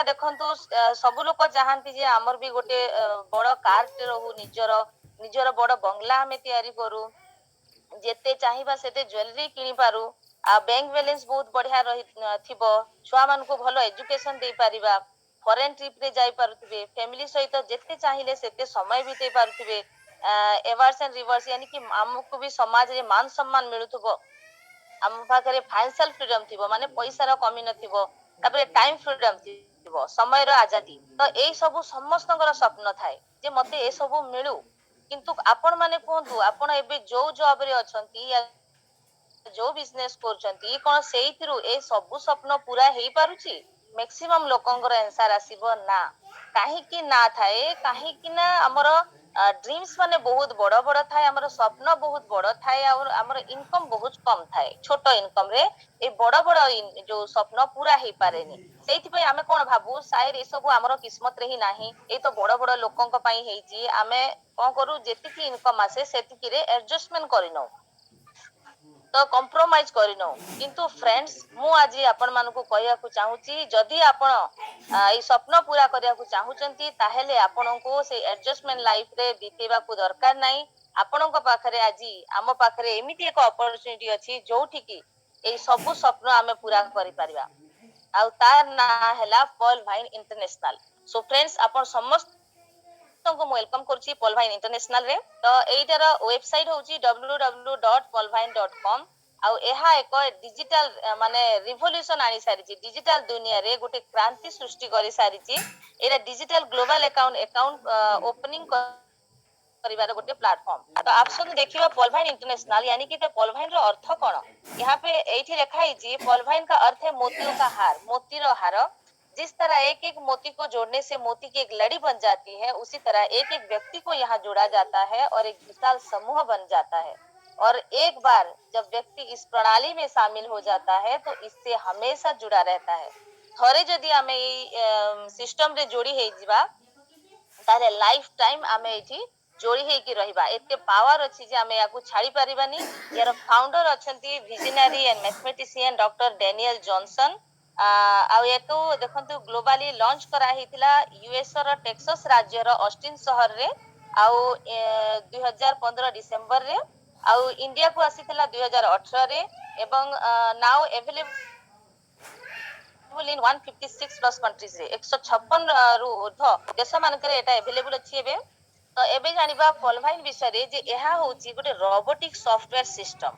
ଦେଖନ୍ତୁ ସବୁ ଲୋକ ଚାହାନ୍ତି ଯେ ଆମର ବି ଗୋଟେ ବଡ କାରଟେ ରହୁ, ନିଜର ବଡ ବଙ୍ଗଲା ଆମେ ତିଆରି କରୁ, ଯେତେ ଚାହିଁବା ସେତେ ଜ୍ୱେଲେରୀ କିଣି ପାରୁ, ଆଉ ବ୍ୟାଙ୍କ ବାଲାନ୍ସ ବହୁତ ବଢିଆ ଥିବ, ଛୁଆ ମାନଙ୍କୁ ଭଲ ଏଜୁକେସନ ଦେଇପାରିବା, ଫରେନ ଟ୍ରିପ ରେ ଯାଇ ପାରୁଥିବେ, ଫ୍ୟାମିଲି ସହିତ ଯେତେ ଚାହିଁଲେ ସେତେ ସମୟ ବିତେଇ ପାରୁଥିବେ, ଏଭାର୍ସ ଆଣ୍ଡ ରିଭର୍ସ यानी कि ଆମକୁ ବି ସମାଜରେ ମାନ ସମ୍ମାନ ମିଳୁଥିବ, ଆମ ପାଖରେ ଫାଇନାନ୍ସିଆଲ ଫ୍ରିଡମ ଥିବ, ମାନେ ପଇସାର କମି ନଥିବ, ତାପରେ ଟାଇମ ଫ୍ରିଡମ ଥିବ, ସମୟର ଆଜାଦି। ତ ଏଇ ସବୁ ସମସ୍ତଙ୍କର ସ୍ୱପ୍ନ ଥାଏ ଯେ ମତେ ଏ ସବୁ ମିଳୁ। କିନ୍ତୁ ଆପଣ ମାନେ କୁହନ୍ତୁ, ଆପଣ ଏବେ ଯୋଉ ଜବ ରେ ଅଛନ୍ତି, ଯୋଉ ବିଜନେସ କରୁଛନ୍ତି, କଣ ସେଇଥିରୁ ଏ ସବୁ ସ୍ୱପ୍ନ ପୁରା ହେଇପାରୁଛି? ମ୍ୟାକ୍ସିମମ୍ ଲୋକଙ୍କର ଆନ୍ସର ଆସିବ ନା। କାହିଁକି ନା ଥାଏ? କାହିଁକି ନା ଆମର ଡ୍ରିମ୍ସ ମାନେ ବହୁତ ବଡ ବଡ ଥାଏ, ଆମର ସ୍ୱପ୍ନ ବହୁତ ବଡ ଥାଏ, ଆଉ ଆମର ଇନକମ ବହୁତ କମ ଥାଏ। ଛୋଟ ଇନକମ ରେ ଏଇ ବଡ ବଡ ଯୋଉ ସ୍ୱପ୍ନ ପୁରା ହେଇପାରେନି। ସେଇଥିପାଇଁ ଆମେ କଣ ଭାବୁ, ସାୟଦ ଏସବୁ ଆମର କିସ୍ମତ ରେ ହିଁ ନାହିଁ, ଏଇ ତ ବଡ ବଡ ଲୋକଙ୍କ ପାଇଁ ହେଇଛି, ଆମେ କଣ କରୁ, ଯେତିକି ଇନକମ ଆସେ ସେତିକିରେ ଆଡଜଷ୍ଟମେଣ୍ଟ କରିନଉ, ତ କମ୍ପ୍ରୋମାଇଜ କରିନଉ। କିନ୍ତୁ ଫ୍ରେଣ୍ଡସ୍, ମୁଁ ଆଜି ଆପଣ ମାନଙ୍କୁ କହିବାକୁ ଚାହୁଁଛି, ଯଦି ଆପଣ ଏଇ ସ୍ୱପ୍ନ ପୁରା କରିବାକୁ ଚାହୁଁଛନ୍ତି, ତାହେଲେ ଆପଣଙ୍କୁ ସେଇ ଆଡଜଷ୍ଟମେଣ୍ଟ ଲାଇଫ ରେ ବିତେଇବାକୁ ଦରକାର ନାହିଁ। ଆପଣଙ୍କ ପାଖରେ ଆଜି ଆମ ପାଖରେ ଏମିତି ଏକ ଅପରଚୁନିଟି ଅଛି ଯୋଉଠି କି ଏଇ ସବୁ ସ୍ୱପ୍ନ ଆମେ ପୁରା କରିପାରିବା, ଆଉ ତାର ନାଁ ହେଲା ପଲ୍ ଭାଇନ୍ ଇଣ୍ଟରନ୍ୟାସନାଲ। ସୋ ଫ୍ରେଣ୍ଡସ୍, ଆପଣ ସମସ୍ତ ମୁଁ ୱେଲକମ୍ କରୁଛି ପଲଭାଇନ୍ ଇଣ୍ଟରନ୍ୟାସନାଲ ରେ। ତ ଏଇଟାର ୱେବସାଇଟ ହଉଛି www.polvine.com। ଆଉ ଏହା ଏକ ଡିଜିଟାଲ ମାନେ ରିଭଲ୍ୟୁସନ ଆଣି ସାରିଛି, ଡିଜିଟାଲ ଦୁନିଆରେ ଗୋଟେ କ୍ରାନ୍ତି ସୃଷ୍ଟି କରି ସାରିଛି। ଏଇଟା ଡିଜିଟାଲ ଗ୍ଲୋବାଲ ଆକାଉଣ୍ଟ ଓପନିଂ କରିବାର ଗୋଟେ ପ୍ଲାଟଫର୍ମ। ତ ଆସନ୍ତୁ ଦେଖିବା पॉलवाइन इंटरनेशनल यानी कि पॉलवाइन ର ଅର୍ଥ କଣ। यहाँ पे ଏଇଠି ଲେଖା ହେଇଛି, पॉलवाइन का अर्थ है मोतियों का हार, मोतीର ହାର। जिस तरह एक एक मोती को जोड़ने से मोती की एक लड़ी बन जाती है, उसी तरह एक एक व्यक्ति को यहाँ जोड़ा जाता है और एक विशाल समूह बन जाता है। और एक बार जब व्यक्ति इस प्रणाली में शामिल हो जाता है तो इससे हमेशा जुड़ा रहता है। थरे जदि आमे सिस्टम रे जोड़ी ହେଇଯିବା, तारे लाइफ टाइम आमे एठी जोड़ी ହେଇକି ରହିବା। ଏତେ ପାୱାର ଅଛି ଯେ ଆମେ ୟାକୁ ଛାଡି ପାରିବାନି। ୟାର ଫାଉଣ୍ଡର ଅଛନ୍ତି visionary and mathematician doctor Daniel Johnson. ଆଉ ୟାକୁ ଦେଖନ୍ତୁ ଗ୍ଲୋବାଲି ଲଞ୍ଚ କରାହେଇଥିଲା ୟୁଏସ୍ ର ଟେକ୍ସାସ ରାଜ୍ୟର ଅଷ୍ଟିନ ସହରରେ, ଆଉ 2015 ଡିସେମ୍ବରରେ, ଆଉ ଇଣ୍ଡିଆକୁ ଆସିଥିଲା 2018ରେ, ଏବଂ ନାଉ ଏଭେଲେବଲ in 156 plus countries ରେ 156 ରୁ ଉର୍ଦ୍ଧ୍ବ ଦେଶ ମାନଙ୍କରେ ଏଟା available ଅଛି ଏବେ। ତ ଏବେ ଜାଣିବା ପଲଭାଇନ ବିଷୟରେ, ଯେ ଏହା ହଉଛି ଗୋଟେ ରୋବୋଟିକ ସଫ୍ଟୱେयर ସିଷ୍ଟମ।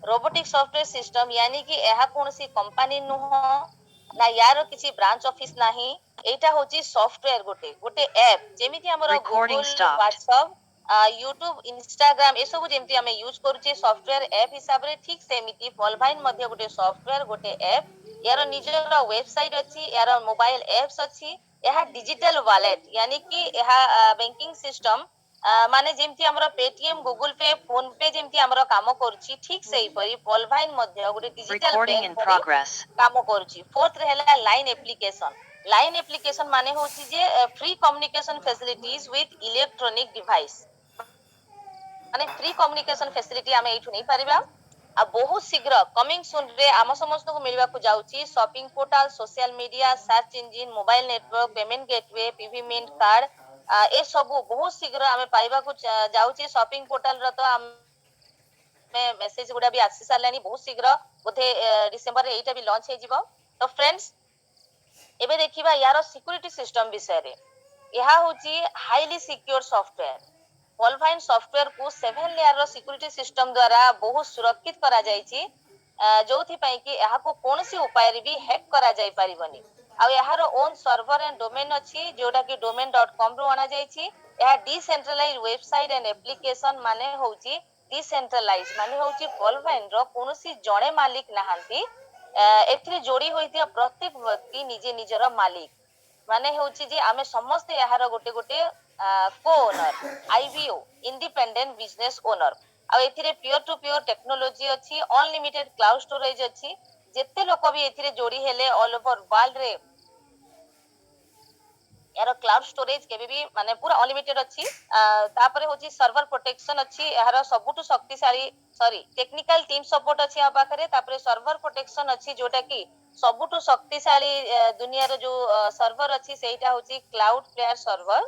ରୋବୋଟିକ ସଫ୍ଟୱେयर ସିଷ୍ଟମ यानी कि ଏହା କୌଣସି କମ୍ପାନୀ ନୁହଁ, ନା ୟାର କିଛି ବ୍ରାଞ୍ଚ ଅଫିସ ନାହିଁ। ଏଇଟା ହଉଛି ସଫ୍ଟୱେयर, ଗୋଟେ ଆପ, ଯେମିତି ଆମର Recording Google, stopped. WhatsApp, YouTube, Instagram ଏସବୁ ଯେମିତି ଆମେ ୟୁଜ କରୁଛେ ସଫ୍ଟୱେयर ଆପ ହିସାବରେ, ଠିକ ସେମିତି ପଲଭାଇନ ମଧ୍ୟ ଗୋଟେ ସଫ୍ଟୱେयर, ଗୋଟେ ଆପ। ୟାର ନିଜର ୱେବସାଇଟ ଅଛି, ୟାର ମୋବାଇଲ ଆପ୍ସ ଅଛି। ଏହା ଡିଜିଟାଲ ୱାଲେଟ यानी कि ଏହା ବ୍ୟାଙ୍କିଙ୍ଗ ସିଷ୍ଟମ, ମାନେ ଯେମିତି ଆମର Paytm, Google pay, phone pay ଯେମିତି ଆମର କାମ କରୁଛି, ଠିକ ସେହିପରି ପଲଭାଇନ ମଧ୍ୟ ଗୋଟେ ଡିଜିଟାଲ Recording ବ୍ୟାଙ୍କ in ଭଳି progress. କାମ କରୁଛି। ଫୋର୍ଥରେ ହେଲା ଲାଇନ ଆପ୍ଲିକେସନ। ଲାଇନ ଆପ୍ଲିକେସନ ମାନେ ହଉଛି ଯେ free communication facilities with electronic device, ମାନେ ଫ୍ରି କମ୍ୟୁନିକେସନ ଫ୍ୟାସିଲିଟି ଆମେ ଏଇଠୁ ନେଇପାରିବା। ଆଉ ବହୁତ ଶୀଘ୍ର କମିଂ ସୁନ ରେ ଆମ ସମସ୍ତଙ୍କୁ ମିଳିବାକୁ ଯାଉଛି shopping portal, social media, search engine, mobile network, payment gateway, ପିଭିମିଣ୍ଟ କାର୍ଡ, ଏ ସବୁ ବହୁତ ଶୀଘ୍ର ଆମେ ପାଇବାକୁ ଯାଉଛେ। ସପିଂ ପୋର୍ଟାଲ ର ତ ମେସେଜ ଗୁଡା ବି ଆସି ସାରିଲାଣି, ବହୁତ ଶୀଘ୍ର ବୋଧେ ଡିସେମ୍ବରରେ ଏଇଟା ବି ଲଞ୍ଚ ହେଇଯିବ। ତ ଫ୍ରେଣ୍ଡସ୍, ଏବେ ଦେଖିବା ୟାର ସିକ୍ୟୁରିଟି ସିଷ୍ଟମ ବିଷୟରେ। ଏହା ହଉଛି ହାଇଲି ସିକ୍योर ସଫ୍ଟୱେयर। ପଲଭାଇନ ସଫ୍ଟୱେयर କୁ 7 ଲେୟାର ର ସିକ୍ୟୁରିଟି ସିଷ୍ଟମ ଦ୍ୱାରା ବହୁତ ସୁରକ୍ଷିତ କରାଯାଇଛି, ଯୋଉଥିପାଇଁ କି ଏହାକୁ କୌଣସି ଉପାୟରେ ବି ହ୍ୟାକ୍ କରାଯାଇ ପାରିବନି। ଆଉ ଏହାର ଓନ୍ ସର୍ଭର ଆଣ୍ଡ ଡୋମେନ ଅଛି, ଯୋଉଟା କି domain.com ରୁ ଅଣାଯାଇଛି। ଏହା ଡିସେଣ୍ଟ୍ରାଲାଇଜ ୱେବସାଇଟ ଆଣ୍ଡ ଆପ୍ଲିକେସନ ମାନେ ହଉଛି ଡିସେଣ୍ଟ୍ରାଲାଇଜ, ମାନେ ହଉଛି ପଲଭାଇନ ର କୌଣସି ଜଣେ ମାଲିକ ନାହାନ୍ତି। ଏଥିରେ ଯୋଡି ହୋଇଥିବା ପ୍ରତ୍ୟେକ ବ୍ୟକ୍ତି ନିଜେ ନିଜର ମାଲିକ, ମାନେ ହଉଛି ଯେ ଆମେ ସମସ୍ତେ ଏହାର ଗୋଟେ ଗୋଟେ କୋ ଓନର, ଆଇବିଓ, ଇଣ୍ଡିପେଣ୍ଡେଣ୍ଟ ବିଜନେସ ଓନର। ଆଉ ଏଥିରେ ପିଓର ଟୁ ପିଓର ଟେକ୍ନୋଲୋଜି ଅଛି, ଅନଲିମିଟେଡ କ୍ଲାଉଡ ଷ୍ଟୋରେଜ ଅଛି। ଯେତେ ଲୋକ ବି ଏଥିରେ ଯୋଡି ହେଲେ ଅଲ ଓଭର ୱାର୍ଲଡ ରେ यार क्लाउड स्टोरेज केबे भी माने पूरा अनलिमिटेड अछि। तापर होची सर्वर प्रोटेक्शन अछि, यार सबुटु शक्तिशाली टेक्निकल टीम सपोर्ट अछि आ पाखरे। तापर सर्वर प्रोटेक्शन अछि जोटा कि ସବୁଠୁ ଶକ୍ତିଶାଳୀ ଦୁନିଆର ଯୋଉ ସର୍ଭର ଅଛି ସେଇଟା ହଉଛି କ୍ଲାଉଡ ପ୍ଲେୟାର ସର୍ଭର।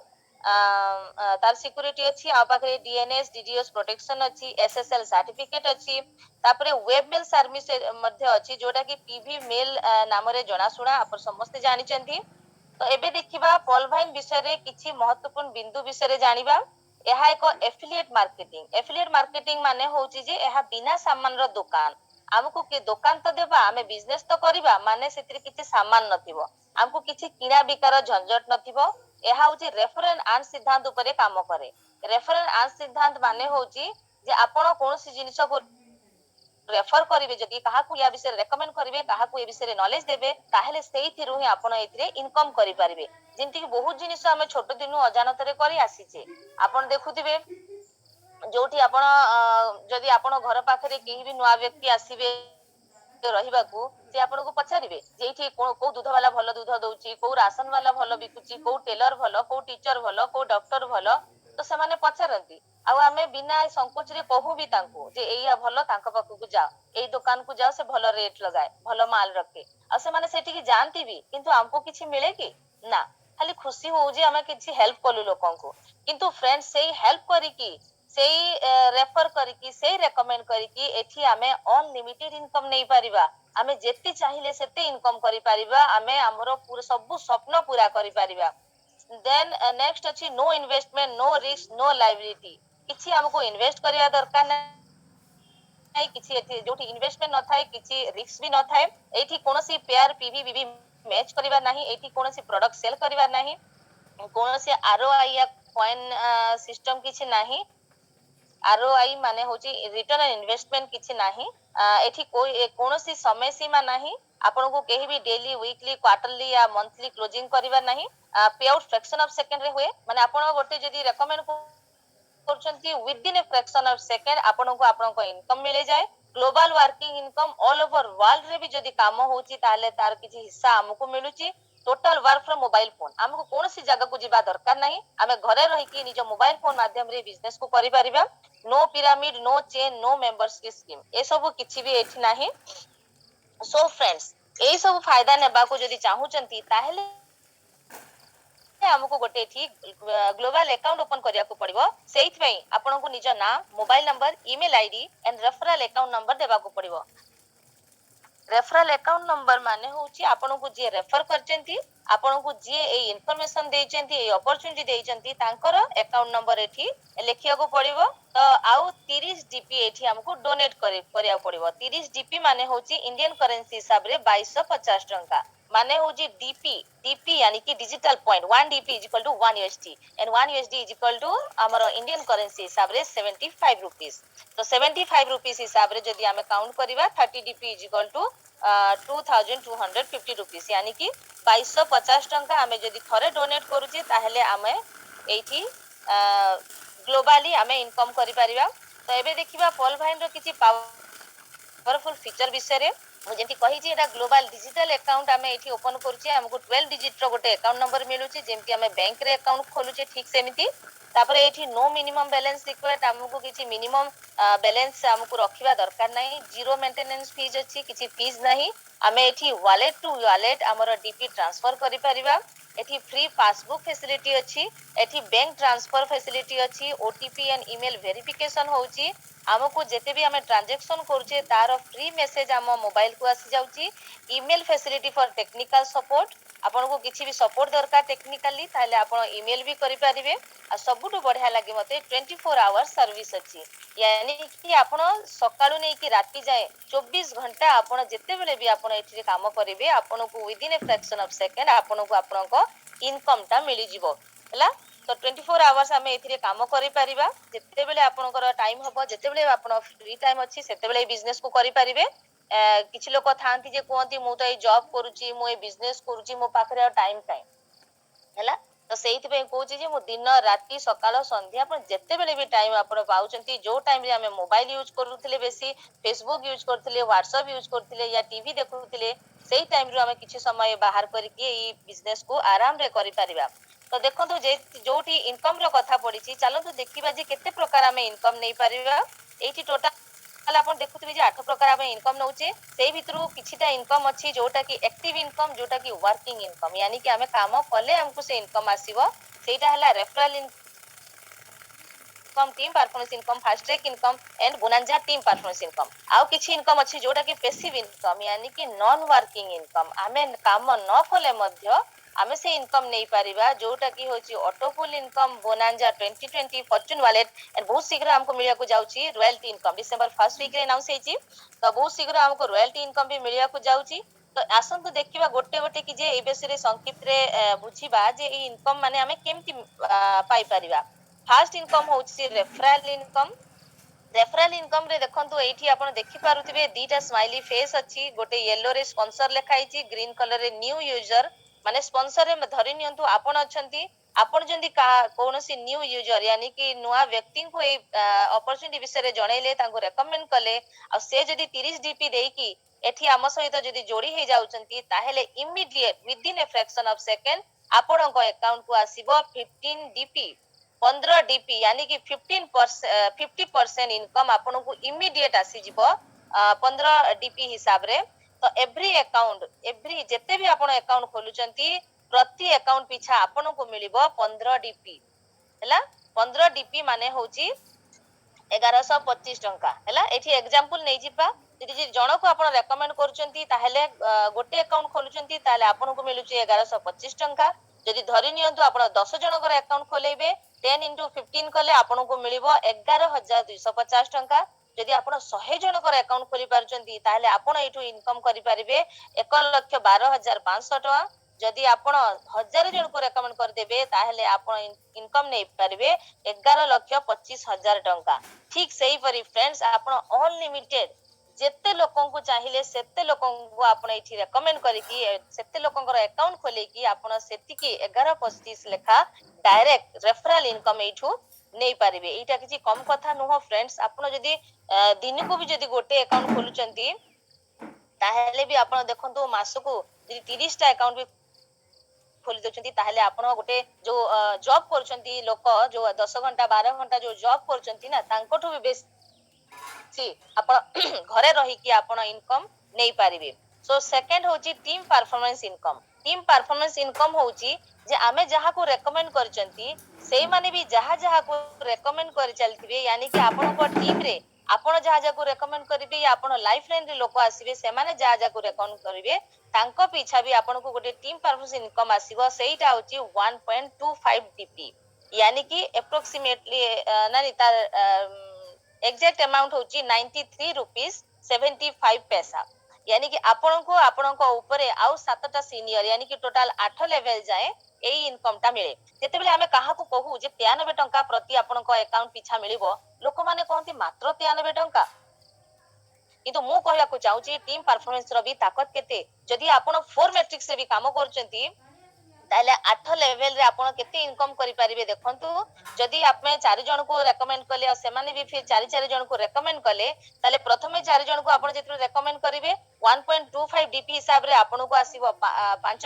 ତାର ସିକ୍ୟୁରିଟି ଅଛି, ଆଉ ପାଖରେ DNS DDoS ପ୍ରୋଟେକ୍ସନ ଅଛି, SSL ସାର୍ଟିଫିକେଟ ଅଛି, ତାପରେ ୱେବ ମେଲ ସର୍ଭିସ ମଧ୍ୟ ଅଛି ଯୋଉଟା କି PV ମେଲ ନାମରେ ଜଣାଶୁଣା, ଆପଣ ସମସ୍ତେ ଜାଣିଛନ୍ତି। ତ ଏବେ ଦେଖିବା ପଲଭାଇନ ବିଷୟରେ କିଛି ମହତ୍ୱପୂର୍ଣ୍ଣ ବିନ୍ଦୁ ବିଷୟରେ ଜାଣିବା। ଏହା ଏକ ଏଫିଲିଏଟ ମାର୍କେଟିଂ। ଏଫିଲିଏଟ ମାର୍କେଟିଂ ମାନେ ହଉଛି ଯେ ଏହା ବିନା ସାମାନର ଦୋକାନ। ଆମକୁ କିଏ ଦୋକାନ ତ ଦେବା, ଆମେ ବିଜନେସ ତ କରିବା, ମାନେ ସେଥିରେ କିଛି ସାମାନ ନଥିବ, ଆମକୁ କିଛି କିଣା ବିକାର ଝଞ୍ଝଟ ନଥିବ। ଏହା ହଉଛି ରେଫରେନ୍ସ ଆଣ୍ଡ ସିଦ୍ଧାନ୍ତ ଉପରେ କାମ କରେ। ରେଫରେନ୍ସ ଆଣ୍ଡ ସିଦ୍ଧାନ୍ତ ମାନେ ହଉଛି ଯେ ଆପଣ କୌଣସି ଜିନିଷକୁ ରେଫର କରିବେ, ଯଦି କାହାକୁ ୟା ବିଷୟରେ ରେକମେଣ୍ଡ କରିବେ, କାହାକୁ ଏ ବିଷୟରେ ନଲେଜ ଦେବେ, ତାହେଲେ ସେଇଥିରୁ ହିଁ ଆପଣ ଏଥିରେ ଇନକମ କରିପାରିବେ। ଯେମିତିକି ବହୁତ ଜିନିଷ ଆମେ ଛୋଟ ଦିନୁ ଅଜାଣତରେ କରି ଆସିଛେ। ଆପଣ ଦେଖୁଥିବେ ଯୋଉଠି ଆପଣ ଯଦି ଆପଣ ଘର ପାଖରେ କେହି ବି ନୂଆ ବ୍ୟକ୍ତି ଆସିବେ ରହିବାକୁ, ସେ ଆପଣଙ୍କୁ ପଚାରିବେ ଯେ ଏଇଠି କୋଉ ଦୁଧ ବାଲା ଭଲ ଦୁଧ ଦଉଛି, କୋଉ ରାସନ ବାଲା ଭଲ ବିକୁଛି, କୋଉ ଟେଲର ଭଲ, କୋଉ ଟିଚର ଭଲ, କୋଉ ଡକ୍ଟର ଭଲ। ତ ସେମାନେ ପଚାରନ୍ତି, ଆଉ ଆମେ ବିନା ସଂକୋଚରେ କହୁ ବି ତାଙ୍କୁ ଯେ ଏଇଆ ଭଲ, ତାଙ୍କ ପାଖକୁ ଯାଅ, ଏଇ ଦୋକାନକୁ ଯାଅ, ସେ ଭଲ ରେଟ ଲଗାଏ, ଭଲ ମାଲ ରଖେ। ଆଉ ସେମାନେ ସେଠିକି ଯାଆନ୍ତି ବି, କିନ୍ତୁ ଆମକୁ କିଛି ମିଳେ କି? ନା, ଖାଲି ଖୁସି ହଉ ଯେ ଆମେ କିଛି ହେଲ୍ପ କଲୁ ଲୋକଙ୍କୁ। କିନ୍ତୁ ଫ୍ରେଣ୍ଡ, ସେଇ ହେଲ୍ପ କରିକି, ସେଇ ରେଫର କରିକି, ସେଇ ରେକମେଣ୍ଡ କରିକି ଏଠି ଆମେ ଅନଲିମିଟେଡ ଇନକମ ନେଇପାରିବା। ଆମେ ଯେତେ ଚାହିଁଲେ ସେତେ ଇନକମ କରିପାରିବା, ଆମେ ଆମର ସବୁ ସ୍ୱପ୍ନ ପୁରା କରିପାରିବା। ଦେନ୍ ନେକ୍ସଟ ଅଛି no investment, no risk, no liability. କିଛି ଆମକୁ ଇନଭେଷ୍ଟ କରିବା ଦରକାର ନାହିଁ, କିଛି ଯୋଉଠି ଇନଭେଷ୍ଟମେଣ୍ଟ ନଥାଏ, କିଛି ରିସ୍କ ବି ନଥାଏ। ଏଇଠି କୌଣସି ପେୟାର PV ମ୍ୟାଚ କରିବା ନାହିଁ, ଏଇଠି କୌଣସି ପ୍ରଡକ୍ଟ ସେଲ କରିବା ନାହିଁ, କୌଣସି ROI କଏନ ସିଷ୍ଟମ କିଛି ନାହିଁ। ROI ମାନେ ହଉଛି ରିଟର୍ନ ଇନଭେଷ୍ଟମେଣ୍ଟ କିଛି ନାହିଁ। ଏଠି କୌଣସି ସମୟ ସୀମା ନାହିଁ, ଆପଣଙ୍କୁ କେହି ବି ଡେଲି, ୱିକଲି, କ୍ୱାର୍ଟରଲି ୟା ମନ୍ଥଲି କ୍ଲୋଜିଂ କରିବା ନାହିଁ। ପେ ଆଉଟ ଫ୍ରାକ୍ସନ ଅଫ ସେକେଣ୍ଡରେ ହୁଏ, ମାନେ ଆପଣ ଗୋଟେ ଯଦି ରେକମେଣ୍ଡ କରୁଛନ୍ତି, ୱିଦିନ ଏ ଫ୍ରାକ୍ସନ ଅଫ ସେକେଣ୍ଡ ଆପଣଙ୍କୁ ଆପଣଙ୍କ ଇନକମ ମିଳିଯାଏ। Global working income, all over world ରେ ବି ଯଦି କାମ ହଉଛି ତାହେଲେ ତାର କିଛି ହିସ୍ସା ଆମକୁ ମିଳୁଛି। Total work from mobile phone, ଆମକୁ କୌଣସି ଜାଗାକୁ ଯିବା ଦରକାର ନାହିଁ, ଆମେ ଘରେ ରହିକି ନିଜ ମୋବାଇଲ ଫୋନ ମାଧ୍ୟମରେ ବିଜନେସ କୁ କରିପାରିବା। No pyramid, no chain, no membership scheme, ଏସବୁ କିଛି ବି ଏଠି ନାହିଁ। ସୋ ଫ୍ରେଣ୍ଡସ, ଏଇ ସବୁ ଫାଇଦା ନେବାକୁ ଯଦି ଚାହୁଁଛନ୍ତି, ତାହେଲେ ଆମକୁ ଗୋଟେ ଏଠି ଗ୍ଲୋବାଲ ଆକାଉଣ୍ଟ ଓପନ କରିବାକୁ ପଡିବ। ସେଇଥିପାଇଁ ଆପଣଙ୍କୁ ନିଜ ନାଁ, mobile number, email ID and referral account number ଦେବାକୁ ପଡିବ। ରେଫରାଲ ଆକାଉଣ୍ଟ ନମ୍ବର ମାନେ ହଉଛି ଆପଣଙ୍କୁ ଯିଏ ରେଫର କରିଛନ୍ତି, ଆପଣଙ୍କୁ ଯିଏ ଏଇ ଇନଫରମେସନ ଦେଇଛନ୍ତି, ଏଇ ଅପରଚୁନିଟି ଦେଇଛନ୍ତି, ତାଙ୍କର ଆକାଉଣ୍ଟ ନମ୍ବର ଏଠି ଲେଖିବାକୁ ପଡିବ। ତ ଆଉ 30 DP ଏଠି ଆମକୁ ଡୋନେଟ କରିବାକୁ ପଡିବ। 30 DP ମାନେ ହଉଛି ଇଣ୍ଡିଆନ କରେନ୍ସି ହିସାବରେ 2250 ଟଙ୍କା। ମାନେ ହଉଛି DP यानी कि digital point 1 DP is equal to 1 USD and 1 USD is equal to हमर इंडियन करेंसी हिसाब रे 75 रुपीस। तो 75 रुपीस हिसाब रे जदि हमें काउंट करिबा 30 DP is equal to 2250 rupees यानी कि 2250 टंका हमें जदि थरे डोनेट करूचे ताहले हमें एठी ग्लोबाली हमें इनकम करि परिबा। तो एबे देखिबा पॉल भाइन रो किछि पावरफुल फीचर विषय ମୁଁ ଯେମିତି କହିଛି ଏଟା ଗ୍ଲୋବାଲ ଡିଜିଟାଲ ଆକାଉଣ୍ଟ ଆମେ ଏଠି ଓପନ କରୁଛେ ଆମକୁ 12 ଡିଜିଟ ର ଗୋଟେ ଆକାଉଣ୍ଟ ନମ୍ବର ମିଳୁଛି ଯେମିତି ଆମେ ବ୍ୟାଙ୍କରେ ଆକାଉଣ୍ଟ ଖୋଲୁଛେ ଠିକ ସେମିତି। ତାପରେ ଏଠି नो मिनिमम बैलेंस ରିକ୍ୱାର୍ଡ ଆମକୁ କିଛି ମିନିମମ बैलेंस ଆମକୁ ରଖିବା ଦରକାର ନାହିଁ ଜିରୋ ମେଣ୍ଟେନାନ୍ସ ଫିସ୍ ଅଛି କିଛି ଫିସ୍ ନାହିଁ। ଆମେ ଏଠି ୱାଲେଟ ଟୁ ୱାଲେଟ ଆମର ଡିପି ଟ୍ରାନ୍ସଫର କରିପାରିବା। ଏଠି ଫ୍ରି ପାସବୁକ୍ ଫେସିଲିଟି ଅଛି ଏଠି ବ୍ୟାଙ୍କ ଟ୍ରାନ୍ସଫର ଫେସିଲିଟି ଅଛି ଓଟିପି ଆଣ୍ଡ ଇମେଲ ଭେରିଫିକେସନ ହଉଛି। ଆମକୁ ଯେତେ ବି ଆମେ ଟ୍ରାଞ୍ଜାକ୍ସନ କରୁଛେ ତାର ଫ୍ରି ମେସେଜ ଆମ ମୋବାଇଲ କୁ ଆସି ଯାଉଛି। ଇମେଲ ଫେସିଲିଟି ଫର ଟେକ୍ନିକାଲ ସପୋର୍ଟ ଆପଣଙ୍କୁ କିଛି ବି ସପୋର୍ଟ ଦରକାର ଟେକ୍ନିକାଲି ତାହେଲେ ଆପଣ ଇମେଲ ବି କରିପାରିବେ। ଆଉ ସବୁଠୁ ବଢିଆ ଲାଗେ ମତେ 24 ଆୱାର ସର୍ଭିସ ଅଛି। ୟାନି କି ଆପଣ ସକାଳୁ ନେଇକି ରାତି ଯାଏ 24 ଘଣ୍ଟା ଆପଣ ଯେତେବେଳେ ବି ଆପଣ ଏଠିରେ କାମ କରିବେ ଆପଣଙ୍କୁ ୱିଦିନ ଏ ଫ୍ରାକ୍ସନ ଅଫ ସେକେଣ୍ଡ ଆପଣଙ୍କୁ ଆପଣଙ୍କ ଇନକମ ଟା ମିଳିଯିବ ହେଲା। ତ 24 ଆୱାର୍ସ ଆମେ ଏଥିରେ କାମ କରିପାରିବା ଯେତେବେଳେ ଆପଣଙ୍କର ଟାଇମ ହବ ଯେତେବେଳେ ଆପଣ ଫ୍ରି ଟାଇମ ଅଛି ସେତେବେଳେ ଏଇ ବିଜନେସ କୁ କରିପାରିବେ। କିଛି ଲୋକ ଥାଆନ୍ତି ଯେ କୁହନ୍ତି ମୁଁ ତ ଏଇ ଜବ କରୁଛି ମୁଁ ଏଇ ବିଜନେସ କରୁଛି ମୋ ପାଖରେ ଆଉ ଟାଇମ କାଇଁ ହେଲା। ତ ସେଇଥିପାଇଁ କହୁଛି ଯେ ମୁଁ ଦିନ ରାତି ସକାଳ ସନ୍ଧ୍ୟା ଆପଣ ଯେତେବେଳେ ବି ଟାଇମ ଆପଣ ପାଉଛନ୍ତି ଯୋଉ ଟାଇମ ରେ ଆମେ ମୋବାଇଲ ୟୁଜ କରୁଥିଲେ ବେଶୀ ଫେସବୁକ୍ ୟୁଜ କରୁଥିଲେ ହ୍ୱାଟସଆପ୍ ୟୁଜ କରୁଥିଲେ ୟା ଟିଭି ଦେଖୁଥିଲେ ସେଇ ଟାଇମ ରୁ ଆମେ କିଛି ସମୟ ବାହାର କରିକି ଏଇ ବିଜନେସ କୁ ଆରାମରେ କରିପାରିବା। ତ ଦେଖନ୍ତୁ ଯୋଉଠି ଇନକମ ର କଥା ପଡିଛି ଚାଲନ୍ତୁ ଦେଖିବା ଯେ କେତେ ପ୍ରକାର ଆମେ ଇନକମ ନେଇପାରିବା। ଏଇଠି ଟୋଟାଲ ଆପଣ ଦେଖୁଥିବେ ଯେ 8 ପ୍ରକାର ଆମେ ଇନକମ୍ ନଉଛେ ସେଇ ଭିତରୁ କିଛିଟା ଇନକମ୍ ଅଛି ଯୋଉଟା କି ଆକ୍ଟିଭ ଇନକମ୍ ଯୋଉଟା କି ୱାର୍କିଂ ଇନକମ୍ यानी कि ଆମେ କାମ କଲେ ଆମକୁ ସେ ଇନକମ୍ ଆସିବ ସେଇଟା ହେଲା referral income team performance income fast track income and bonanza team performance income आउ किछि इनकम अछि जोटा कि पैसिव इनकम यानी कि नॉन वर्किंग इनकम आमे काम न कले मध्य आमे से इनकम नहीं पारिबा जोटा कि होची auto pool income bonanza 2020 fortune wallet and बहुत शीघ्र हमको मिलिया को जाउची royalty income December first week रे अनाउंस हेची तो बहुत शीघ्र हमको रॉयल्टी इनकम भी मिलिया को जाउची तो आसंतु देखिबा गोटे गोटे कि जे ए बेसरे संक्षिप्त रे बुझिबा जे ई इनकम माने आमे केमति पाई परिबा फास्ट इनकम होची रेफरल इनकम रे देखंतु एठी आपण देखि पारुथिबे दीटा स्माइली फेस अछि गोटे येलो रे स्पॉन्सर लिखा आइछि ग्रीन कलर रे न्यू यूजर माने स्पॉन्सर रे धरि नियंतु आपण अछंती आपण जंदी कोनोसी न्यू यूजर यानी कि नुआ व्यक्ति को ए अपॉर्चुनिटी विषय रे जणैले तांको रेकमेंड कले आ से जदी 30 डीपी देकी एठी आम सहित जदी जोड़ी हे जाउचंती ताहेले immediate with in a fraction of second आपणको अकाउंट को आसीबो 15 डीपी 15 डीपी यानी कि 50% इनकम आपन को इमीडिएट आसी जिवो 15 डीपी हिसाब रे तो एवरी जेते भी आपन अकाउंट खोलुचंती प्रति अकाउंट पिछा आपन को मिलिबो 15 डीपी हैला 15 डीपी माने होची 1125 टंका हैला एठी एग्जांपल नै जिबा जदि जे जण को आपण रेकमेंड करूचंती ताहेले गोटे अकाउंट खोलुचंती ताहेले आपन को मिलुची 1125 टंका जदि धरि नियंतु आपण 10 जनकर अकाउंट खोलेबे 10 into 15 कले आपन को मिलिबो 11250 टंका जदि आपण 100 जनकर अकाउंट खोली पारुचंती ताहेले आपण एठु इनकम करि परिबे 1,12,500 टंका जदि आपण 1000 जन को रेकमेंड कर देबे ताहेले आपण इनकम नै परिबे 11,25,000 टंका ठीक सही परी फ्रेंड्स आपण अनलिमिटेड जेते लोकन को चाहिले सेते लोकन को आपण एठी रेकमेंड करिकि सेते लोकनकर अकाउंट खोलेकि आपण सेति कि 1125 लेखा डायरेक्ट रेफरल इनकम एठू नै पारिबे एटा किछि कम कथा नुह फ्रेंड्स आपण जदि दिन को भी जदि गोटे अकाउंट खोलुचंती ताहेले भी आपण देखंतु मासको जदि 30 टा अकाउंट भी खोली दउचंती ताहेले आपण गोटे जो जॉब करचंती लोक जो 10 घंटा 12 घंटा जो जॉब करचंती ना तांकोठु भी बेसी आपण घरे रही कि आपण इनकम नै पारिबे सो सेकंड होची टीम परफॉर्मेंस इनकम होची जे आमे जहा को रेकमेंड करचंती सेई माने भी जहा जहा को रेकमेंड कर चलथिबे यानी कि आपण को टीम रे आपण जहा जहा को रेकमेंड करिबे या आपण लाइफ लाइन रे लोक आसीबे से माने जहा जहा को रेकमेंड करिबे तांको पीछा भी आपण को गोटे टीम परफॉर्मेंस इनकम आसीबो सेईटा होची 1.25 डीपी यानी कि एप्रोक्सीमेटली नानी तार एग्जैक्ट अमाउंट होची 93 रुपीस 75 पैसा यानी कि आपनको ऊपर आउ 7टा सीनियर यानी कि टोटल 8 लेवल जाए एई इनकमटा मिले जेते बेले हमें काहा को कहू जे 93 टंका प्रति आपनको अकाउंट पिछा मिलिबो लोक माने कहंती मात्र 93 टंका किंतु मु कहला को चाहूची टीम परफॉर्मेंस रो भी ताकत केते जदि आपण 4 मैट्रिक्स से भी काम करचंती ताले 8 लेवल रे आपण केते इनकम करि परिबे देखंतु जदि आपमे 4 जन को रेकमेंड कले और सेमाने भी फिर 4 जन को रेकमेंड कले ताले प्रथमे 4 जन को आपण जेतु रेकमेंड करिवे 1.25 डीपी हिसाब रे आपण को आसीबो $5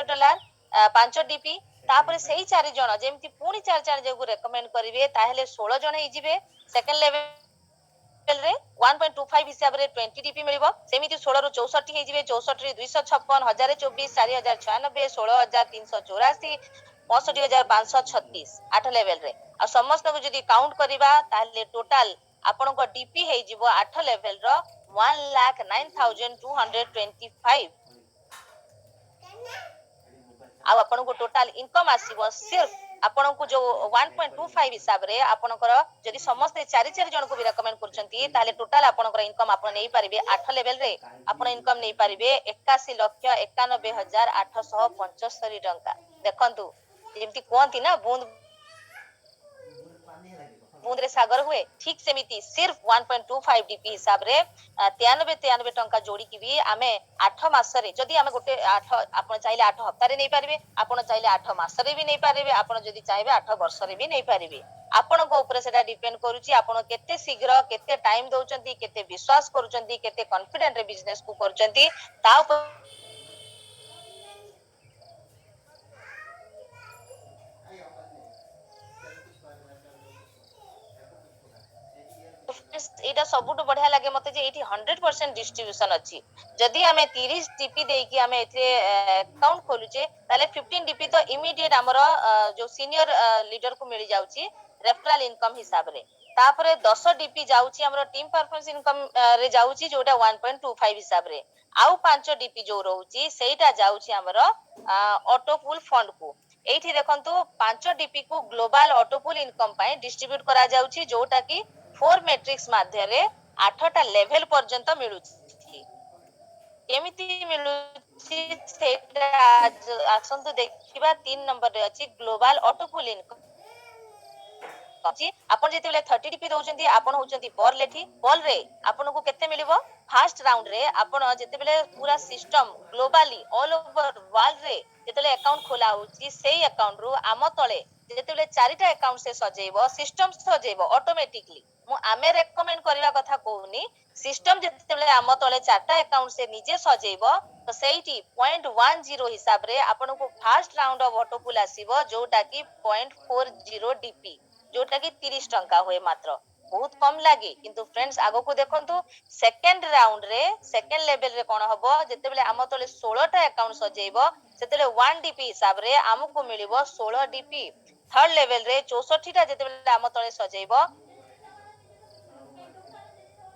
5 डीपी तापर सेही 4 जन जेमति पुनी 4 जे को रेकमेंड करिवे ताहेले 16 जन हे जिवे सेकंड लेवल रे 1.25 हिसाब रे 20 डीपी मिलिबो सेमिति 16 रु 64 हे जिवे 64 रे 256 1024 4096 16384 65536 8 लेवल रे आ समस्त को जदी काउंट करिबा ताले टोटल आपन को डीपी हे जिवो 8 लेवल रो 1,09,225 आ आपन को टोटल इनकम आसीबो सिर्फ आपन को जो 1.25 हिसाब रे आपन को जदी समस्त 4 जन को भी रेकमेंड करचंती ताले टोटल आपन को इनकम आपन नै परिबे 8 लेवल रे आपन इनकम नै परिबे 81,91,875 टंका देखंतु जेमति कोंती ना बूंद रे सागर हुए ठीक सेमिति सिर्फ 1.25 डीपी हिसाब रे 93 टंका जोड़ी की भी आमे 8 मास रे जदी आमे गोटे 8 आपण चाहिले 8 हफ्ता रे नै पारिबे आपण चाहिले 8 मास रे भी नै पारिबे आपण जदी चाहेबे 8 वर्ष रे भी नै पारिबे आपण को ऊपर सेटा डिपेंड करूची आपण केते शीघ्र केते टाइम दोचंती केते विश्वास करूचंती केते कॉन्फिडेंट रे बिजनेस को करूचंती ता it एटा सबुठ बढ़िया लगे मते जे एठी 100% डिस्ट्रीब्यूशन अछि जदि हमें 30 डीपी देकी हमें एथे अकाउंट खोलुचे ताले 15 डीपी तो इमीडिएट हमर जो सीनियर लीडर को मिल जाउची रेफरल इनकम हिसाब रे तापरे 10 डीपी जाउची हमर टीम परफॉर्मेंस इनकम रे जाउची जोटा 1.25 हिसाब रे आउ 5 डीपी जो रहउची सेटा जाउची हमर ऑटो पूल फंड को एठी देखंतु 5 डीपी को ग्लोबल ऑटो पूल इनकम पाए डिस्ट्रीब्यूट करा जाउची जोटा की 4 मैट्रिक्स माध्यरे 8टा लेवल पर्यंत मिलुची केमिति मिलुची सेटा आसंतु देखिबा 3 नंबर रे अछि ग्लोबल ऑटो पूल इनकम अछि आपण जेतेले 30 डीपी दउचंती आपण होचंती पर लेठी बॉल रे आपण को केते मिलिबो फर्स्ट राउंड रे आपण जेतेले पूरा system globally all over world रे जेतेले अकाउंट खोला होची सेही अकाउंट रु आम तळे जेतेले चारिटा अकाउंट से सजेइबो सिस्टम सजेइबो ऑटोमेटिकली मु आमे रेकमेंड करबा कथा कहूनी सिस्टम जेतेले आम तळे चारटा अकाउंट से निजे सजेइबो तो सेही 0.10 हिसाब रे आपण को first round off auto pool आसीबो जोटा की 0.40 डीपी जोटा की 30 टंका हुए मात्र बहुत कम लागे किंतु फ्रेंड्स आगो को देखंतु सेकंड राउंड रे सेकंड लेवल रे कोन हबो जते बेले आम तले 16 टा अकाउंट सजेइबो सेतेले 1 डीपी हिसाब रे हमकु मिलिबो 16 डीपी थर्ड लेवल रे 64 टा जते बेले आम तले सजेइबो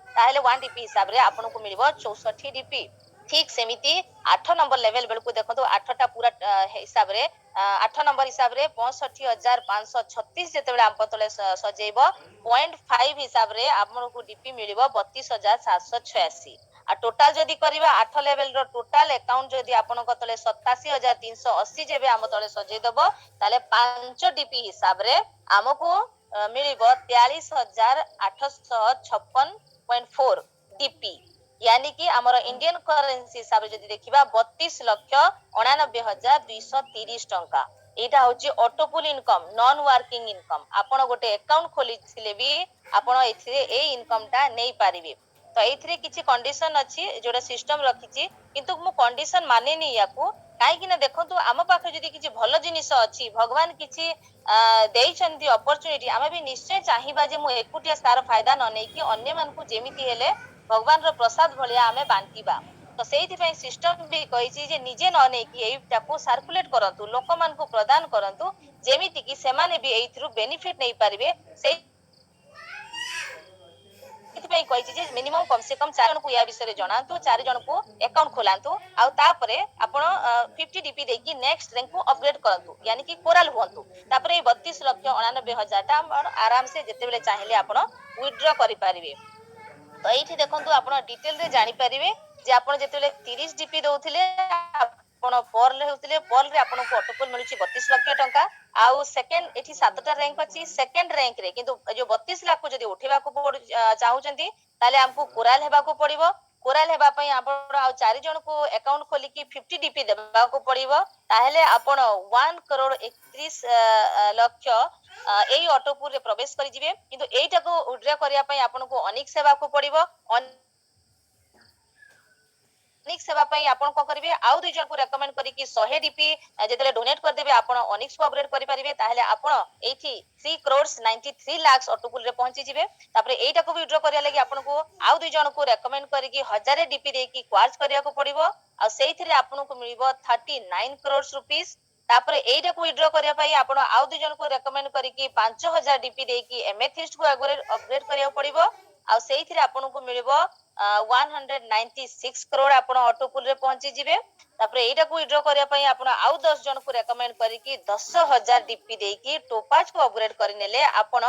ताहेले 1 डीपी हिसाब रे आपन को मिलिबो 64 डीपी ठीक सेमिति 8 नंबर लेवल बेल को देखंतु 8 टा पूरा हिसाब रे 8 नंबर हिसाब रे 65536 जते बेले आम तले सजेइबो 0.5 हिसाब रे आपन को डीपी मिलिबो 32786 आ टोटल जदी करबा 8 लेवल रो टोटल अकाउंट जदी आपन को तले 87380 जेबे आम तले सजेइ दबो ताले 5 डीपी हिसाब रे हमको मिलिबो 43856.4 डीपी यानी कि हमर इंडियन करेंसी हिसाब जदी देखिबा 32,89,230 टंका एटा होची auto pool income non working income आपण गोटे अकाउंट खोलिथिले भी आपण एथिरे ए इनकमटा नै पारिबे तो एथिरे किछि कंडीशन अछि जोडा सिस्टम रखिछि किंतु मु कंडीशन माने नै याकू काहे कि ना देखंतु आम पाखे जदी किछि भलो जिनिस अछि भगवान किछि देइछन्ती अपॉर्चुनिटी आमे भी निश्चय चाहिबा जे मु एकुटिया सार फायदा न नै कि अन्य मानकु जेमिति हेले भगवान रो प्रसाद भलिया आमे बांटीबा तो सेहिथि पय सिस्टम भी कहिछि जे निजे न नै कि एटाको सर्कुलेट करंतु लोक मानकु प्रदान करंतु जेमिति कि सेमाने भी एइथरु बेनिफिट नै पारिबे से इतिपय कहिछि जे मिनिमम कम से कम 4 जन को या विषय जणांतु 4 जन को अकाउंट खोलांतु आ तापरे आपण 50 डीपी देकी नेक्स्ट रैंक को अपग्रेड करंतु यानी कि कोरल होंतु तापरे 32,89,000 टा आराम से जते बेले चाहिले आपण विथड्रॉ करि पारिबे तो एठी देखंतु आपण डिटेल रे जानि पारिबे जे आपण जते बेले 30 डीपी दउथिले आपण पर ले होतिले पर रे आपण को ऑटोपुल मिलुची 32 लाख टंका आउ सेकंड एठी 7टा रैंक अछि सेकंड रैंक रे किंतु जो 32 लाख को जदी उठेबा को चाहउचंती ताले हमको कोराल हेबा को पड़िबो कोराल हेबा पई आपण आ 4 जन को अकाउंट खोली की 50 डीपी देबा को पड़िबो ताहेले आपण 1 करोड़ 31 लाख एई ऑटोपुल रे प्रवेश करि जिवे किंतु एइटा को विथड्रॉ करिया पई आपण को अनेक सेवा को पड़िबो अनेक सेवा पई आपण को करिवे आउ दुई जन को रेकमेंड करी कि 100 डीपी जेतले डोनेट कर देबे आपण अनेक को अपग्रेड करि परिबे ताहेले आपण एठी 3 करोड़ 93 लाख ऑटोपुल रे पहुंची जिवे तापरे एइटा को विथड्रॉ करिया लागि आपण को आउ दुई जन को रेकमेंड करी कि 1000 डीपी दे कि क्वार्ज करिया को पड़िबो आ सेइथिरे आपण को मिलिबो 39 करोड़ रुपीस तापरे एइटा को विथड्रॉ करिया पई आपण आउ दुई जन को रेकमेंड करी कि 5000 डीपी दे कि एमेथिस्ट को अपग्रेड करिया पड़िबो आ सेइथिरे आपण को मिलिबो 196 करोड़ आपण ऑटोपुल रे पहुंची जिवे तापरे एटा को विथड्रॉ करिया पई आपण आउ 10 जन को रेकमेंड करी कि 10000 डीपी दे कि टोपाज को अपग्रेड करि नेले आपण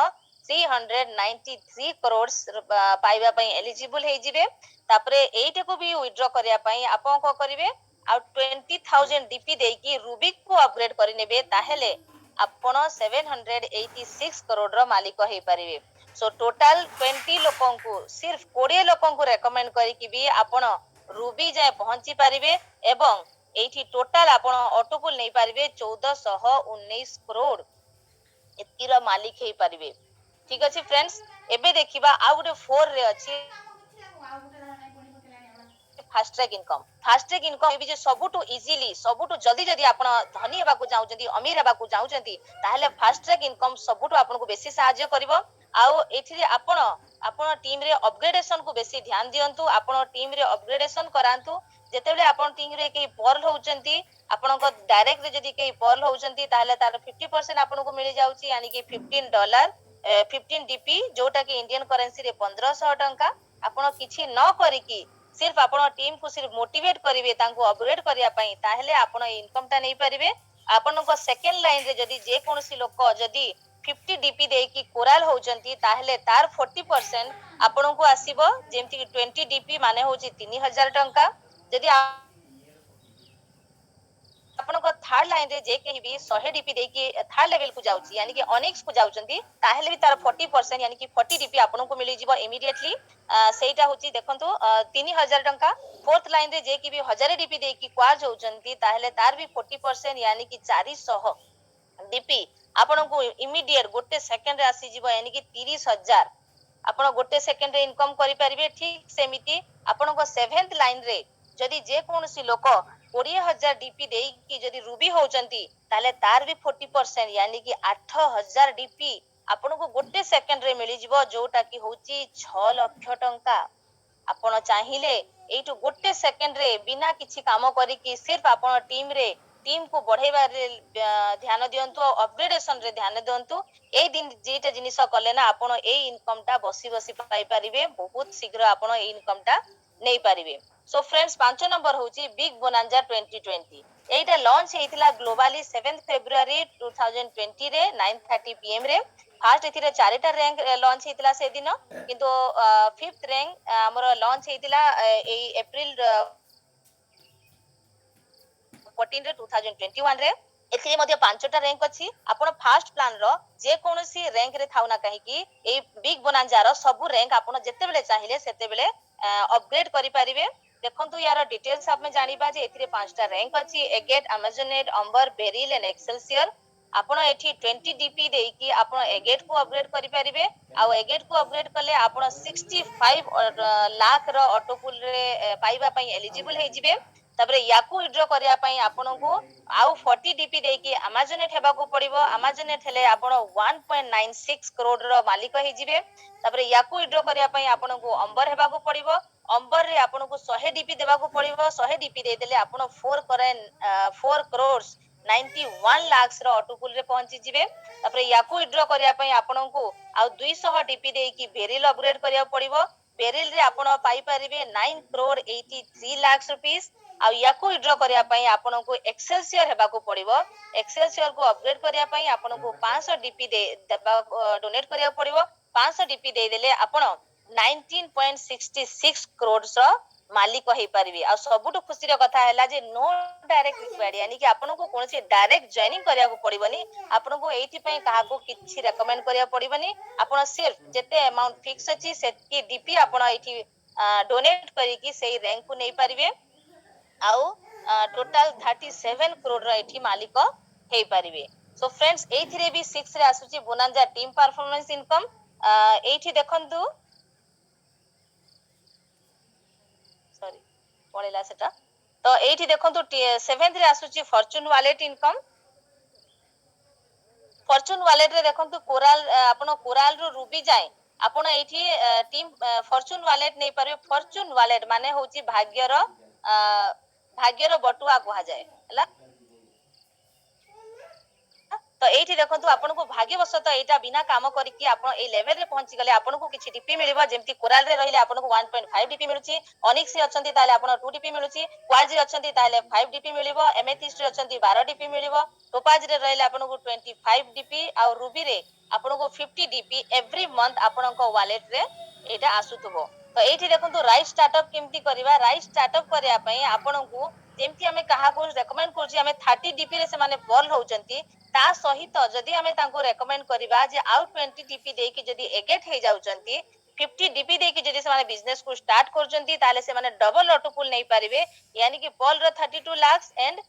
393 करोड़ पाइबा पई एलिजिबल हे जिवे तापरे एटा को भी विथड्रॉ करिया पई आपण को करिवे आ 20000 डीपी दे कि रूबिक को अपग्रेड करि नेबे ताहेले आपण 786 करोड़ रो मालिक हे परिवे सो टोटल 20 लोकों को सिर्फ 20 लोकों को रेकमेंड करी कि भी आपण रूबी जाय पहुंची पारिबे एवं एठी टोटल आपण ऑटोपुल नै पारिबे 1419 करोड़ एतिरा मालिक हे पारिबे ठीक अछि फ्रेंड्स एबे देखिबा आ गुटे 4 रे अछि फास्ट ट्रैक इनकम भी जे सबुटु इजीली सबुटु जल्दी जदी आपण धनी हेबा को चाहउचंती अमीर हेबा को चाहउचंती ताहेले फास्ट ट्रैक इनकम सबुटु आपण को बेसी सहायता करबो आउ एथिरे आपण आपण टीम रे अपग्रेडेशन को बेसी ध्यान दियंतु आपण टीम रे अपग्रेडेशन करांतु जेतेबेले आपण टीम रे के पर्ल होउचंती आपनको डायरेक्ट जदी के पर्ल होउचंती ताले तार 50% आपनको मिल जाउची यानी कि $15 15 डीपी जोटा कि इंडियन करेंसी रे 1500 टंका आपण किछि न करिकी सिर्फ आपण टीम को सिर्फ मोटिवेट करिवे तांको अपग्रेड करिया पई ताहेले आपण इनकम ता नै परिबे आपनको सेकंड लाइन रे जदी जे कोनसी लोक जदी 50 डीपी देकी कोराल होउचंती ताहेले तार 40% आपनको आसीबो जेमति कि 20 डीपी माने होची 3000 टंका जदी ଆପଣଙ୍କ ଥାର୍ଡ ଲାଇନରେ ଯେ କେହି ବି 100 ଡିପି ଦେଇକି ଥାର୍ଡ ଲେଭେଲ କୁ ଯାଉଛି यानी कि ଅନିକ୍ସ କୁ ଯାଉଛନ୍ତି ତାହେଲେ ବି ତାର 40% यानी कि 40 ଡିପି ଆପଣଙ୍କୁ ମିଳିଯିବ ଇମିଡିଏଟଲି ସେଇଟା ହଉଛି ଦେଖନ୍ତୁ 3000 ଟଙ୍କା फोर्थ लाइन रे जे कि भी 1000 डीपी ଦେଇକି କ୍ୱାଜ ହଉଛନ୍ତି ତାହେଲେ ତାର ବି 40% यानी कि 400 डीपी ଆପଣଙ୍କୁ ଇମିଡିଏଟ ଗୋଟେ ସେକେଣ୍ଡ ରେ ଆସିଯିବ यानी कि 30000 ଆପଣ ଗୋଟେ ସେକେଣ୍ଡ ରେ ଇନକମ କରିପାରିବେ ଠିକ ସେମିତି ଆପଣଙ୍କ 7th ଲାଇନ ରେ ଯଦି ଯେ କୌଣସି ଲୋକ 20000 ଡିପି ଦେଇକି ଯଦି ରୁବି ହଉଛନ୍ତି ତାହେଲେ ତାର ବି 40% यानी कि 8000 ଡିପି ଆପଣଙ୍କୁ ଗୋଟେ ସେକେଣ୍ଡ ରେ ମିଳିଯିବ ଯୋଉଟା କି ହଉଛି 6 ଲକ୍ଷ ଟଙ୍କା ଆପଣ ଚାହିଁଲେ ଏଇଠୁ ଗୋଟେ ସେକେଣ୍ଡ ରେ ବିନା କିଛି କାମ କରିକି ସିର୍ଫ ଆପଣ टीम को बढ़ेबारे ध्यान दियंतु अपग्रेडेशन रे ध्यान दियंतु ए दिन जेटा जिनिस कले ना आपण ए इनकम टा बसी बसी पाई परिबे बहुत शीघ्र आपण ए इनकम टा नै परिबे सो फ्रेंड्स 5 नंबर होची बिग बोनांजा 2020 एटा लॉन्च हेतिला ग्लोबली 7 फेब्रुआरी 2020 रे 9:30 पीएम रे फास्ट एथिरे चारिटा रैंक लॉन्च हेतिला से दिन किंतु 5th रैंक हमर लॉन्च हेतिला ए अप्रैल 14 रे 2021 रे एथिरे मध्ये पांचटा रैंक अछि आपण फास्ट प्लान रो जे कोनोसी रैंक रे थाउ ना कहि कि ए बिग बोनांजा रो सब रैंक आपण जते बेले चाहिए सेते बेले अपग्रेड करि परिबे देखंतु यार डिटेल्स आप में जानिबा जे एथिरे पांचटा रैंक अछि agate amazonite amber beryl and excelsior आपण एठी 20 डीपी देकी आपण एगेट को अपग्रेड करि परिबे आ एगेट को अपग्रेड कले आपण 65 लाख रो ऑटोपुल रे पाइबा पई एलिजिबल हे जिवे तबरे याकू विड्रॉ करिया पई आपनको आउ 40 डीपी देकी अमेजोनेट हेबाकू पड़िबो अमेजोनेट हेले आपण 1.96 करोड़ रो मालिक हे जिवे तबरे याकू विड्रॉ करिया पई आपनको अंबर हेबाकू पड़िबो अंबर रे आपनको 100 डीपी देबाकू पड़िबो 100 डीपी दे देले आपण 4 करोड़ 91 लाख रो ऑटोपुल रे पहुंची जिवे तबरे याकू विड्रॉ करिया पई आपनको आउ 200 डीपी देकी बेरिल अपग्रेड करिया पड़िबो बेरिल रे आपण पाई परिबे 9 करोड़ 83 लाख रुपीस आ याकू विड्रॉ करिया पई आपनको एक्सेलसियर हेबाकू पड़िबो एक्सेलसियर को अपग्रेड करिया पई आपनको 500 डीपी देबा डोनेट करिया पड़िबो 500 डीपी दे देले आपण 19.66 करोड़ रो मालिक हो पारिबे आ सबुठ खुशी रो कथा हैला जे नो डायरेक्ट रिक्वायर्ड यानी कि आपनको कोनसी डायरेक्ट जॉइनिंग करिया को पड़िबनी आपनको एथि पई कहा को किछि रेकमेंड करिया पड़िबनी आपण सिर्फ जेते अमाउंट फिक्स अछि सेति डीपी आपण एथि डोनेट करी कि सेही रैंक को नै पारिबे आउ टोटल 37 करोड़ रो एथि मालिक हे पारिबे सो फ्रेंड्स एथिरे भी 6 रे आसुची बोनांजा टीम परफॉर्मेंस इनकम एथि देखंतु सॉरी पळेला सेटा तो एठी देखंतु 7th रे आसुची Fortune wallet income Fortune wallet रे देखंतु कोराल आपण कोराल रो रूबी जाय आपण एठी टीम फॉर्च्यून वॉलेट नै पारे फॉर्च्यून वॉलेट माने होची भाग्यर बटुआ कहा जाय हला तो एठी देखंतु आपनको भाग्यवशत एटा बिना काम करिकि आपण ए लेवल रे पहुंची गले आपनको किछि डीपी मिलिबो जेमति कोराल रे रहिले आपनको 1.5 डीपी मिलुची ऑनिक्स रे अछंती ताले आपण 2 डीपी मिलुची क्वाज रे अछंती ताले 5 डीपी मिलिबो एमेथिस्ट रे अछंती 12 डीपी मिलिबो टोपाज रे रहिले आपनको 25 डीपी आ रूबी रे आपनको 50 डीपी एवरी मंथ आपनको वॉलेट रे एटा आसुथबो तो एठी देखंतु राइट स्टार्टअप केमति करिवा राइट स्टार्टअप करिया पई आपनको जेमति हमें कहा को रेकमेंड करछि हमें 30 डीपी रे से माने बॉल होउचंती ता सहित जदि हमें तांको रेकमेंड करिबा जे आउ 20 डीपी देकी जदि एगेट हे जाउचंती 50 डीपी देकी जदि से माने बिजनेस को स्टार्ट करचंती ताले से माने डबल ऑटोपुल नै पारिबे यानी कि बॉल रो 32 लाख एंड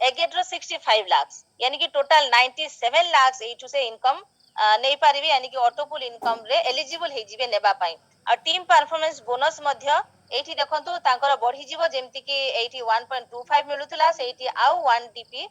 एगेट रो 65 लाख यानी कि टोटल 97 लाख एठु से इनकम नै पारिबे यानी कि ऑटोपुल इनकम रे एलिजिबल हे जिवे नेबा पई आ टीम परफॉर्मेंस बोनस मध्य एठी देखंतु तांकर बढ़ी जीवो जेमति कि एठी 1.25 मिलुथला सेठी आउ 1 डीपी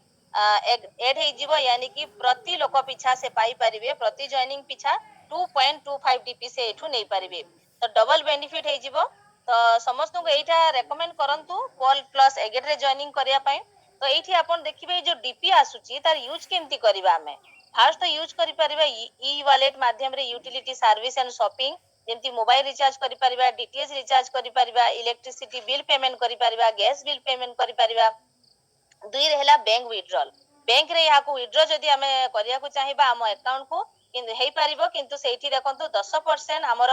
एड हे जीवो यानी कि प्रति लोक पिछा से पाई परिबे प्रति जॉइनिंग पिछा 2.25 DP से एठू नहीं पारिबे तो डबल बेनिफिट हे जिवो तो समस्त को एटा रेकमेंड करंतु पॉल प्लस एगेट रे जॉइनिंग करिया पई तो एठी आपण देखिबे जो डीपी आसुची तार यूज केमती करबा हमें फास्ट तो यूज करि परिबा ई वॉलेट माध्यम रे यूटिलिटी सर्विस एंड शॉपिंग जेमती मोबाइल रिचार्ज करि परिबा डीटीएच रिचार्ज करि परिबा इलेक्ट्रिसिटी बिल पेमेंट करि परिबा गैस बिल पेमेंट करि परिबा दुई रहला बैंक विड्रॉल बैंक रे याकू विड्रॉ जदी हमें करिया को चाहिबा हम अकाउंट को किंतु हेई परिबो किंतु सेठी देखंतु 10% हमर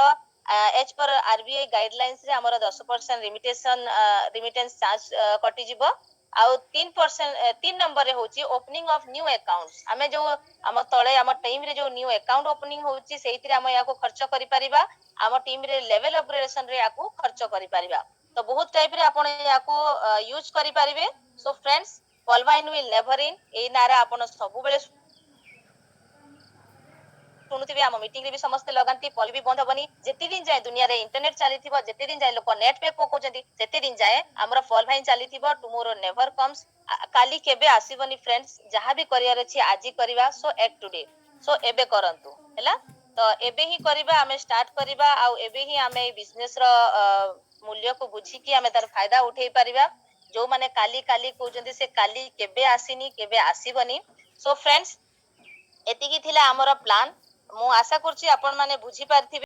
एज पर आरबीआई गाइडलाइंस रे हमर 10% रिमिटेंस चार्ज कटि जिवो आउ 3% 3 नंबर रे होची ओपनिंग ऑफ न्यू अकाउंट्स हमें जो हम तळे हम टीम रे जो न्यू अकाउंट ओपनिंग होची सेठी हम याकू खर्च करि परिबा हम टीम रे लेवल अपग्रेडेशन रे याकू खर्च करि परिबा तो बहुत टाइप रे आपण याकू यूज करि परिबे सो फ्रेंड्स पॉलवाइन विल नेवर इन ए नारा आपण सब बेले शुणुथिबे हम मीटिंग रे भी समस्त लगांती पॉल भी बंद हबनी जेते दिन जाय दुनिया रे इंटरनेट चलीथिबो जेते दिन जाय लोक नेट पे पकोचंती सेते दिन जाय हमर पॉल भाई चलीथिबो टुमोरो नेवर कम्स काली केबे आसीबनी फ्रेंड्स जहां भी करियर अछि आजि करिवा सो एक्ट टुडे सो एबे करंतु हैला तो एबे ही करिबा हमें स्टार्ट करिबा आ एबे ही हमें बिजनेस रो मूल्य को बुझी कि हमें तार फायदा उठेई परिबा जो माने काली काली कहउजंती से काली केबे आसीनी केबे आसीबनी सो फ्रेंड्स एतिकी थिला हमर प्लान मु आशा करछि आपण माने बुझी पारथिबे